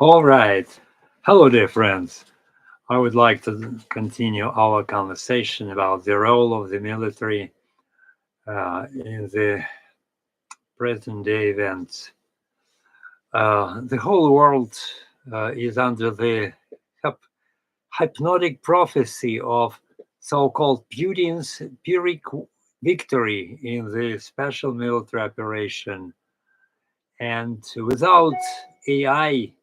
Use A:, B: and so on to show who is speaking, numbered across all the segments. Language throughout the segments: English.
A: All right. Hello, dear friends. I would like to continue our conversation about the role of the military in the present day events. The whole world is under the hyp- hypnotic prophecy of so called Putin's Pyrrhic victory in the special military operation. And without AI,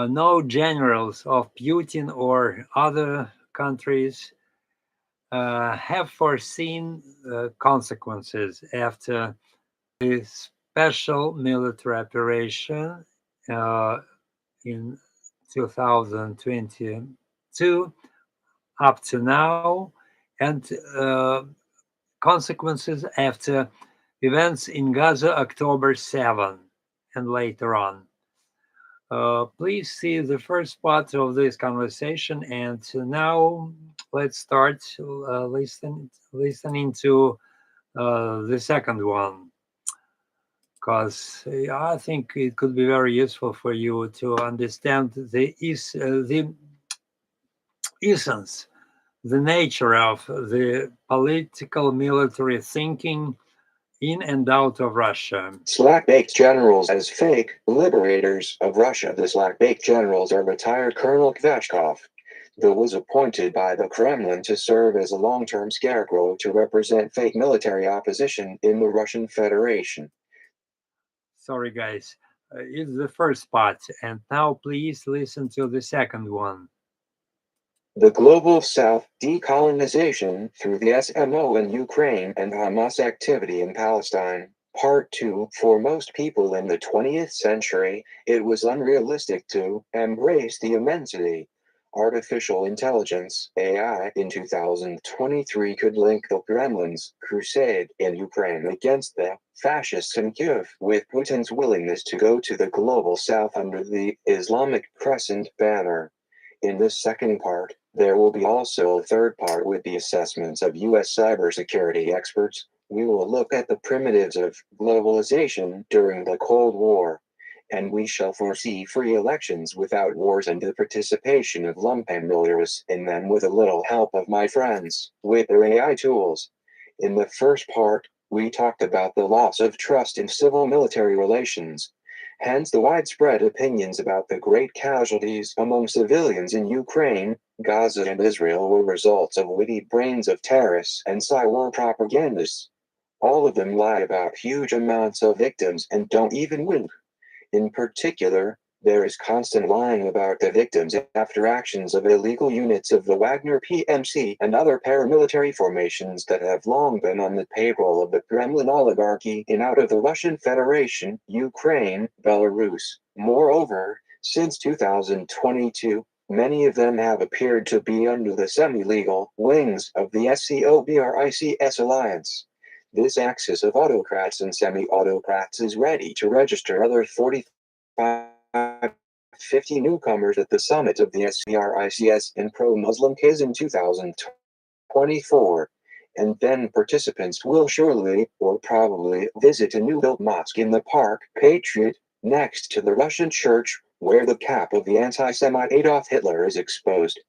A: no generals of Putin or other countries have foreseen consequences after the special military operation uh, in 2022 up to now, and consequences after events in Gaza October 7 and later on. Please see the first part of this conversation, and now let's start listening to the second one, because I think it could be very useful for you to understand the essence, the nature of the political military thinking in and out of Russia.
B: Slack-baked generals as fake liberators of Russia. The slack-baked generals are retired Colonel Kveshkov, who was appointed by the Kremlin to serve as a long-term scarecrow to represent fake military opposition in the Russian Federation.
A: Sorry, guys. It's the first part, and now please listen to the second one.
B: The Global South Decolonization through the SMO in Ukraine and Hamas activity in Palestine. Part 2. For most people in the 20th century, it was unrealistic to embrace the immensity. Artificial intelligence (AI) in 2023 could link the Kremlin's crusade in Ukraine against the fascists in Kyiv with Putin's willingness to go to the global south under the Islamic Crescent banner. In this second part, there will be also a third part with the assessments of U.S. cybersecurity experts. We will look at the primitives of globalization during the Cold War, and we shall foresee free elections without wars and the participation of lumpen-militarists in them with a little help of my friends with their AI tools. In the first part, we talked about the loss of trust in civil-military relations. Hence the widespread opinions about the great casualties among civilians in Ukraine, Gaza and Israel were results of witty brains of terrorists and cyber propagandists. All of them lie about huge amounts of victims and don't even wink. In particular, there is constant lying about the victims after actions of illegal units of the Wagner PMC and other paramilitary formations that have long been on the payroll of the Kremlin oligarchy in out of the Russian Federation, Ukraine, Belarus. Moreover, since 2022, many of them have appeared to be under the semi-legal wings of the SCO-BRICS alliance. This axis of autocrats and semi-autocrats is ready to register other 50 newcomers at the summit of the SBRICS in pro-Muslim Kyiv in 2024. And then participants will surely, or probably, visit a new-built mosque in the Park Patriot, next to the Russian church, where the cap of the anti-Semite Adolf Hitler is exposed.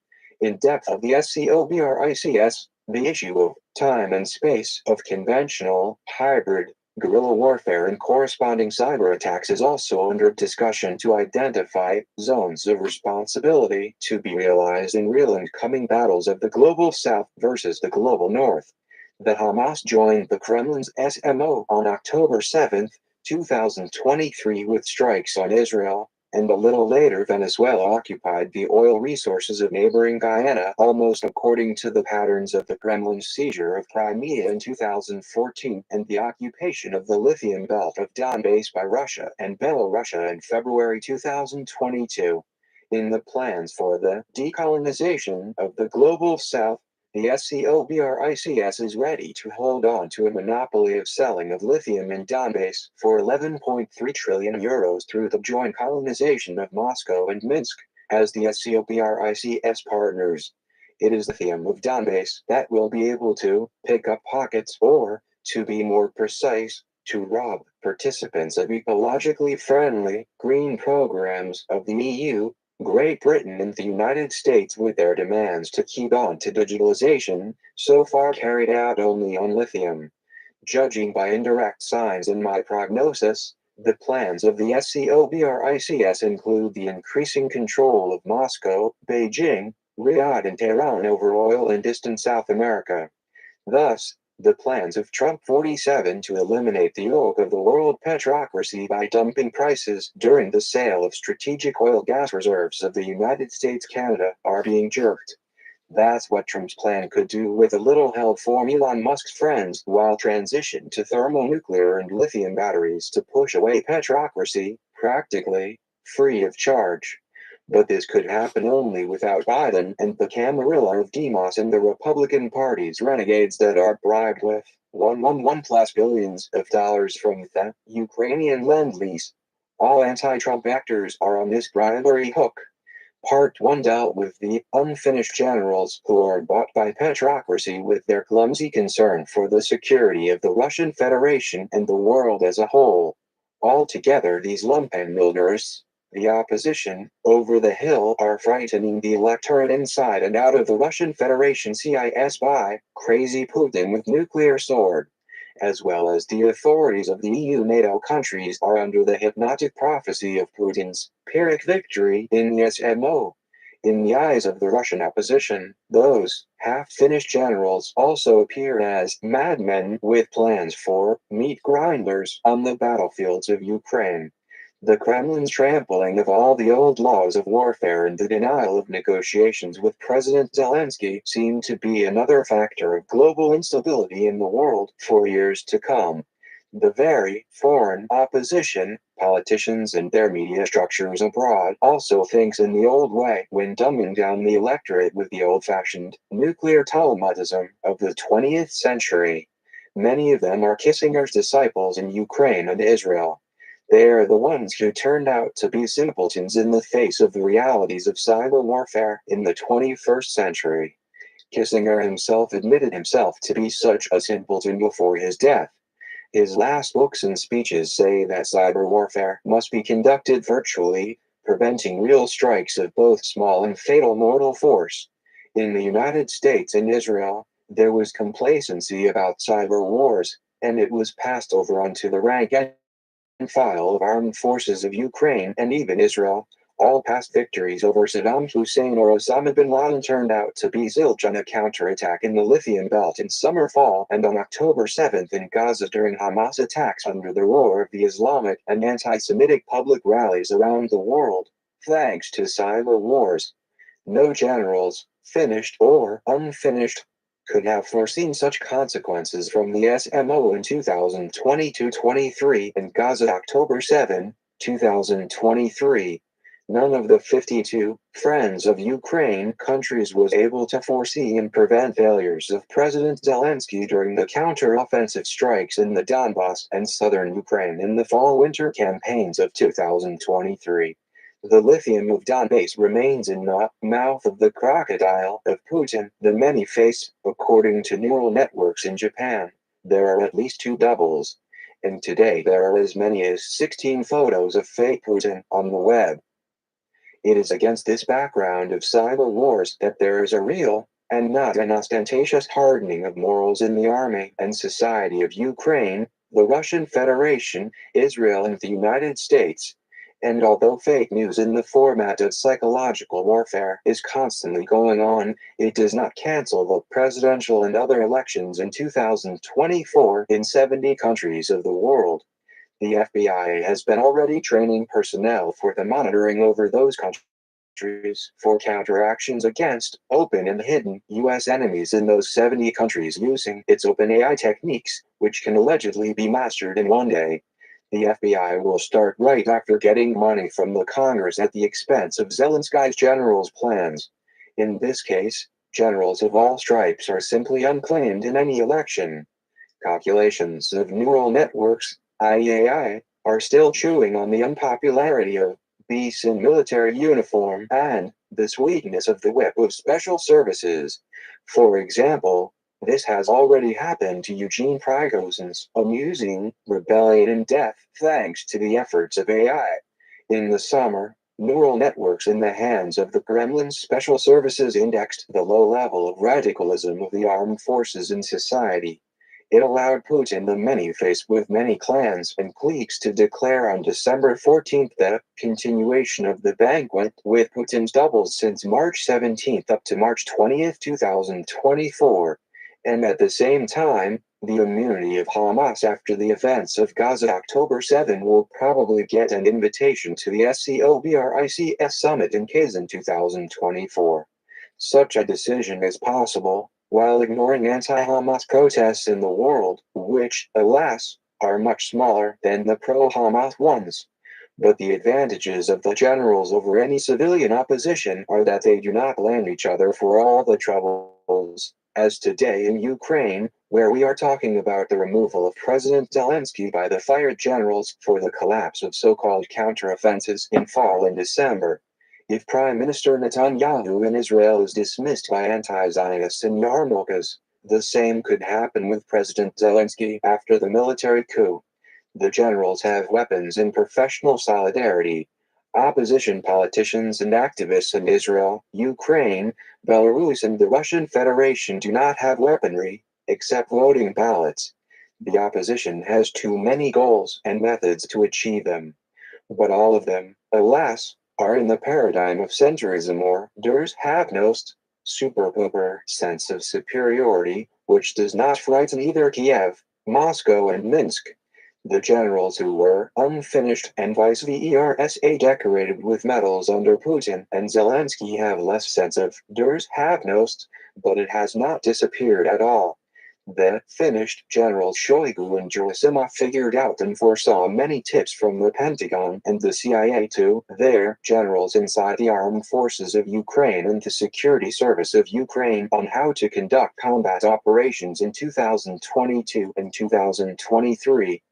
B: In depth of the SCO-BRICS, the issue of time and space of conventional, hybrid, guerrilla warfare and corresponding cyber attacks is also under discussion to identify zones of responsibility to be realized in real and coming battles of the global south versus the global north. The Hamas joined the Kremlin's SMO on October 7, 2023 with strikes on Israel, and a little later Venezuela occupied the oil resources of neighboring Guyana almost according to the patterns of the Kremlin's seizure of Crimea in 2014 and the occupation of the lithium belt of Donbass by Russia and Belarus in February 2022. In the plans for the decolonization of the global south, the SCO-BRICS is ready to hold on to a monopoly of selling of lithium in Donbass for 11.3 trillion euros through the joint colonization of Moscow and Minsk as the SCO-BRICS partners. It is the lithium of Donbass that will be able to pick up pockets or, to be more precise, to rob participants of ecologically friendly, green programs of the EU, Great Britain and the United States with their demands to keep on to digitalization, so far carried out only on lithium. Judging by indirect signs in my prognosis, the plans of the SCOBRICS include the increasing control of Moscow, Beijing, Riyadh and Tehran over oil in distant South America. Thus, the plans of Trump 47 to eliminate the yoke of the world petrocracy by dumping prices during the sale of strategic oil gas reserves of the United States-Canada are being jerked. That's what Trump's plan could do with a little help from Elon Musk's friends while transition to thermonuclear and lithium batteries to push away petrocracy, practically, free of charge. But this could happen only without Biden and the camarilla of Demos and the Republican Party's renegades that are bribed with 111 plus billions of dollars from the Ukrainian Lend-Lease. All anti-Trump actors are on this bribery hook. Part 1 dealt with the unfinished generals who are bought by petrocracy with their clumsy concern for the security of the Russian Federation and the world as a whole. Altogether, these lumpen-militarists, the opposition, over the hill are frightening the electorate inside and out of the Russian Federation CIS by crazy Putin with nuclear sword, as well as the authorities of the EU NATO countries are under the hypnotic prophecy of Putin's Pyrrhic victory in the SMO. In the eyes of the Russian opposition, those half-finished generals also appear as madmen with plans for meat grinders on the battlefields of Ukraine. The Kremlin's trampling of all the old laws of warfare and the denial of negotiations with President Zelensky seem to be another factor of global instability in the world for years to come. The very foreign opposition, politicians and their media structures abroad also thinks in the old way when dumbing down the electorate with the old-fashioned nuclear Talmudism of the 20th century. Many of them are Kissinger's disciples in Ukraine and Israel. They are the ones who turned out to be simpletons in the face of the realities of cyber warfare in the 21st century. Kissinger himself admitted himself to be such a simpleton before his death. His last books and speeches say that cyber warfare must be conducted virtually, preventing real strikes of both small and fatal mortal force. In the United States and Israel, there was complacency about cyber wars, and it was passed over onto the rank and file of armed forces of Ukraine and even Israel. All past victories over Saddam Hussein or Osama bin Laden turned out to be zilch on a counterattack in the Lithium Belt in summer-fall and on October 7th in Gaza during Hamas attacks under the roar of the Islamic and anti-Semitic public rallies around the world, thanks to cyber wars. No generals, finished or unfinished, could have foreseen such consequences from the SMO in 2022-23 in Gaza October 7, 2023. None of the 52 friends of Ukraine countries was able to foresee and prevent failures of President Zelensky during the counter-offensive strikes in the Donbass and southern Ukraine in the fall-winter campaigns of 2023. The lithium of Donbass remains in the mouth of the crocodile of Putin, the many-faced, according to neural networks in Japan. There are at least 2 doubles. And today there are as many as 16 photos of fake Putin on the web. It is against this background of cyber wars that there is a real, and not an ostentatious hardening of morals in the army and society of Ukraine, the Russian Federation, Israel and the United States. And although fake news in the format of psychological warfare is constantly going on, it does not cancel the presidential and other elections in 2024 in 70 countries of the world. The FBI has been already training personnel for the monitoring over those countries for counteractions against open and hidden U.S. enemies in those 70 countries using its OpenAI techniques, which can allegedly be mastered in one day. The FBI will start right after getting money from the Congress at the expense of Zelensky's generals' plans. In this case, generals of all stripes are simply unclaimed in any election. Calculations of neural networks, IAI, are still chewing on the unpopularity of beasts in military uniform and the sweetness of the whip of special services. For example, This has already happened to Eugene Prigozhin's amusing rebellion and death thanks to the efforts of AI. In the summer, neural networks in the hands of the Kremlin's special services indexed the low level of radicalism of the armed forces in society. It allowed Putin the many-faced with many clans and cliques to declare on December 14th the continuation of the banquet with Putin's doubles since March 17th up to March 20th, 2024. And at the same time, the immunity of Hamas after the events of Gaza October 7 will probably get an invitation to the SCOBRICS summit in Kyiv 2024. Such a decision is possible, while ignoring anti-Hamas protests in the world, which, alas, are much smaller than the pro-Hamas ones. But the advantages of the generals over any civilian opposition are that they do not blame each other for all the troubles. As today in Ukraine, where we are talking about the removal of President Zelensky by the fired generals for the collapse of so-called counteroffensives in fall and December. If Prime Minister Netanyahu in Israel is dismissed by anti-Zionists and Yarmulkes, the same could happen with President Zelensky after the military coup. The generals have weapons and professional solidarity. Opposition politicians and activists in Israel, Ukraine, Belarus and the Russian Federation do not have weaponry, except voting ballots. The opposition has too many goals and methods to achieve them. But all of them, alas, are in the paradigm of centrism or ders Havnost, super-pooper sense of superiority, which does not frighten either Kiev, Moscow and Minsk. The generals who were unfinished and vice versa decorated with medals under Putin and Zelensky have less sense of ders Havnost, but it has not disappeared at all. The finished generals Shoigu and Gerasimov figured out and foresaw many tips from the Pentagon and the CIA to their generals inside the armed forces of Ukraine and the security service of Ukraine on how to conduct combat operations in 2022 and 2023.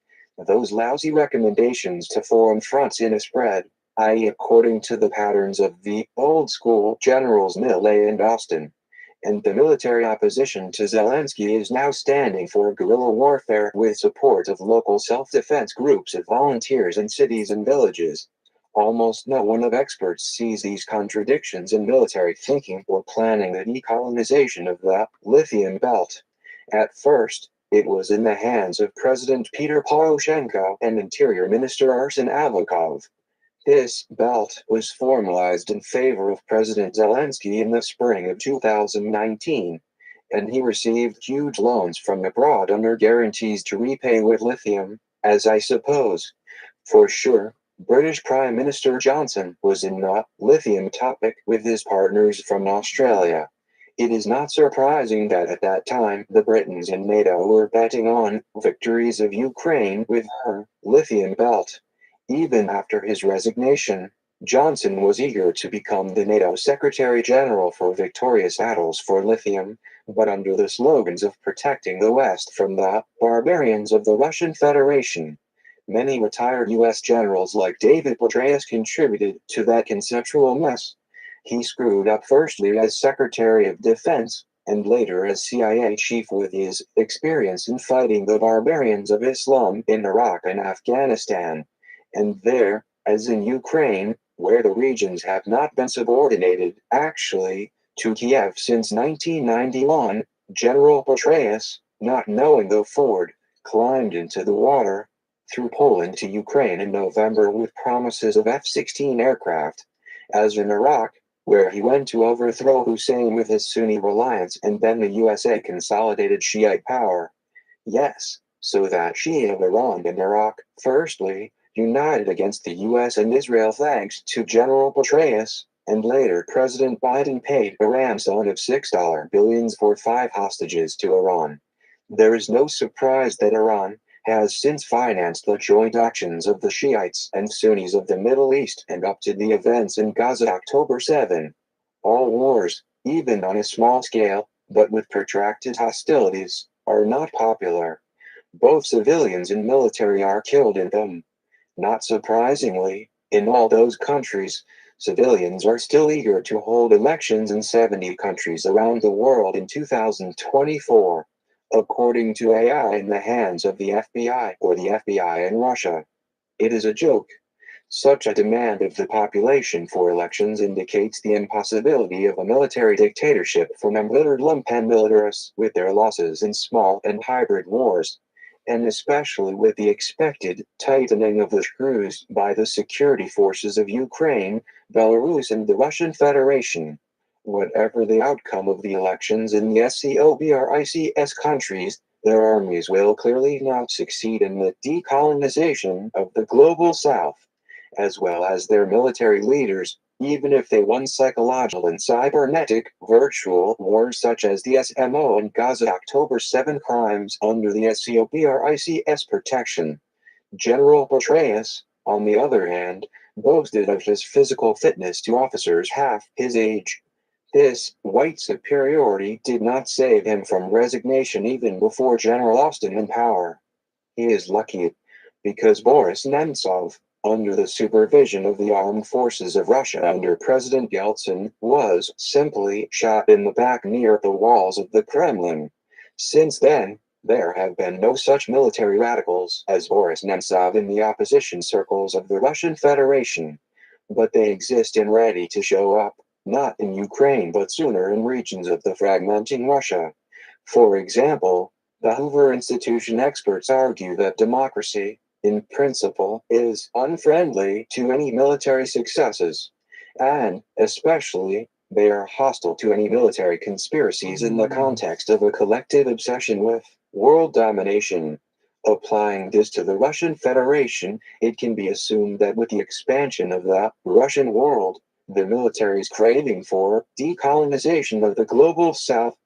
B: Those lousy recommendations to form fronts in a spread, i.e. according to the patterns of the old-school generals Milley and Austin. And the military opposition to Zelensky is now standing for guerrilla warfare with support of local self-defense groups of volunteers in cities and villages. Almost no one of experts sees these contradictions in military thinking or planning the decolonization of the lithium belt. At first, it was in the hands of President Peter Poroshenko and Interior Minister Arsen Avakov. This belt was formalized in favor of President Zelensky in the spring of 2019, and he received huge loans from abroad under guarantees to repay with lithium, as I suppose. For sure, British Prime Minister Johnson was in the lithium topic with his partners from Australia. It is not surprising that at that time the Britons in NATO were betting on victories of Ukraine with her lithium belt. Even after his resignation, Johnson was eager to become the NATO Secretary General for victorious battles for lithium, but under the slogans of protecting the West from the barbarians of the Russian Federation. Many retired U.S. generals like David Petraeus contributed to that conceptual mess. He screwed up firstly as Secretary of Defense, and later as CIA chief with his experience in fighting the barbarians of Islam in Iraq and Afghanistan. And there, as in Ukraine, where the regions have not been subordinated, actually, to Kiev since 1991, General Petraeus, not knowing the ford, climbed into the water, through Poland to Ukraine in November with promises of F-16 aircraft. As in Iraq, where he went to overthrow Hussein with his Sunni reliance and then the USA consolidated Shiite power. Yes, so that Shia of Iran and Iraq, firstly, united against the US and Israel thanks to General Petraeus, and later President Biden paid a ransom of $6 billion for 5 hostages to Iran. There is no surprise that Iran has since financed the joint actions of the Shiites and Sunnis of the Middle East and up to the events in Gaza October 7. All wars, even on a small scale, but with protracted hostilities, are not popular. Both civilians and military are killed in them. Not surprisingly, in all those countries, Civilians are still eager to hold elections in 70 countries around the world in 2024, according to AI in the hands of the FBI or the FBI in Russia. It is a joke. Such a demand of the population for elections indicates the impossibility of a military dictatorship from embittered lumpen-militarists with their losses in small and hybrid wars, and especially with the expected tightening of the screws by the security forces of Ukraine, Belarus and the Russian Federation. Whatever the outcome of the elections in the SCOBRICS countries, their armies will clearly not succeed in the decolonization of the global south, as well as their military leaders, even if they won psychological and cybernetic virtual wars such as the SMO and Gaza October 7 crimes under the SCOBRICS protection. General Petraeus, on the other hand, boasted of his physical fitness to officers half his age. This white superiority did not save him from resignation even before General Austin in power. He is lucky, because Boris Nemtsov, under the supervision of the armed forces of Russia under President Yeltsin, was simply shot in the back near the walls of the Kremlin. Since then, there have been no such military radicals as Boris Nemtsov in the opposition circles of the Russian Federation. But they exist and ready to show up, not in Ukraine but sooner in regions of the fragmenting Russia. For example, the Hoover Institution experts argue that democracy, in principle, is unfriendly to any military successes, and, especially, they are hostile to any military conspiracies in the context of a collective obsession with world domination. Applying this to the Russian Federation, it can be assumed that with the expansion of the Russian world, the military's craving for decolonization of the global south.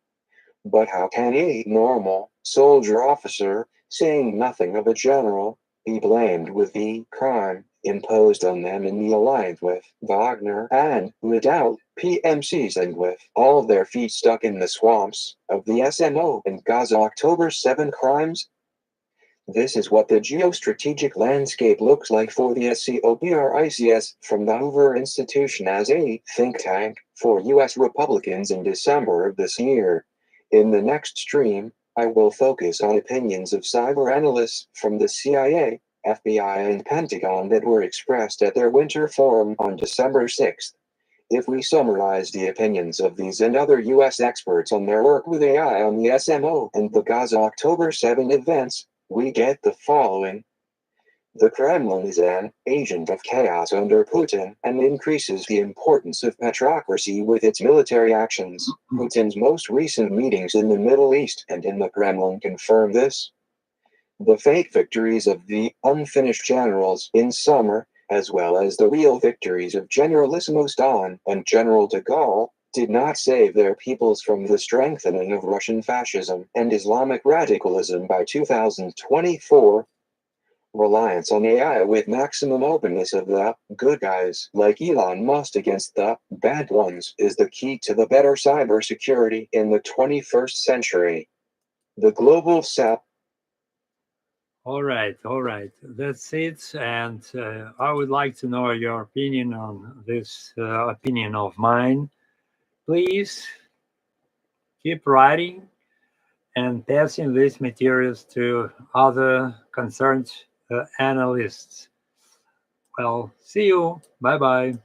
B: But how can a normal soldier officer, saying nothing of a general, be blamed with the crime imposed on them in the alliance with Wagner and, without PMCs and with all of their feet stuck in the swamps of the SMO and Gaza October 7 crimes? This is what the geostrategic landscape looks like for the SCOBRICS from the Hoover Institution as a think tank for U.S. Republicans in December of this year. In the next stream, I will focus on opinions of cyber analysts from the CIA, FBI and Pentagon that were expressed at their winter forum on December 6th. If we summarize the opinions of these and other U.S. experts on their work with AI on the SMO and the Gaza October 7 events, we get the following. The Kremlin is an agent of chaos under Putin and increases the importance of petrocracy with its military actions. Putin's most recent meetings in the Middle East and in the Kremlin confirm this. The fake victories of the unfinished generals in summer, as well as the real victories of Generalissimo Stalin and General de Gaulle, did not save their peoples from the strengthening of Russian fascism and Islamic radicalism by 2024. Reliance on AI with maximum openness of the good guys like Elon Musk against the bad ones is the key to the better cybersecurity in the 21st century. The global south.
A: All right. That's it. And I would like to know your opinion on this opinion of mine. Please keep writing and passing these materials to other concerned analysts. Well, see you. Bye-bye.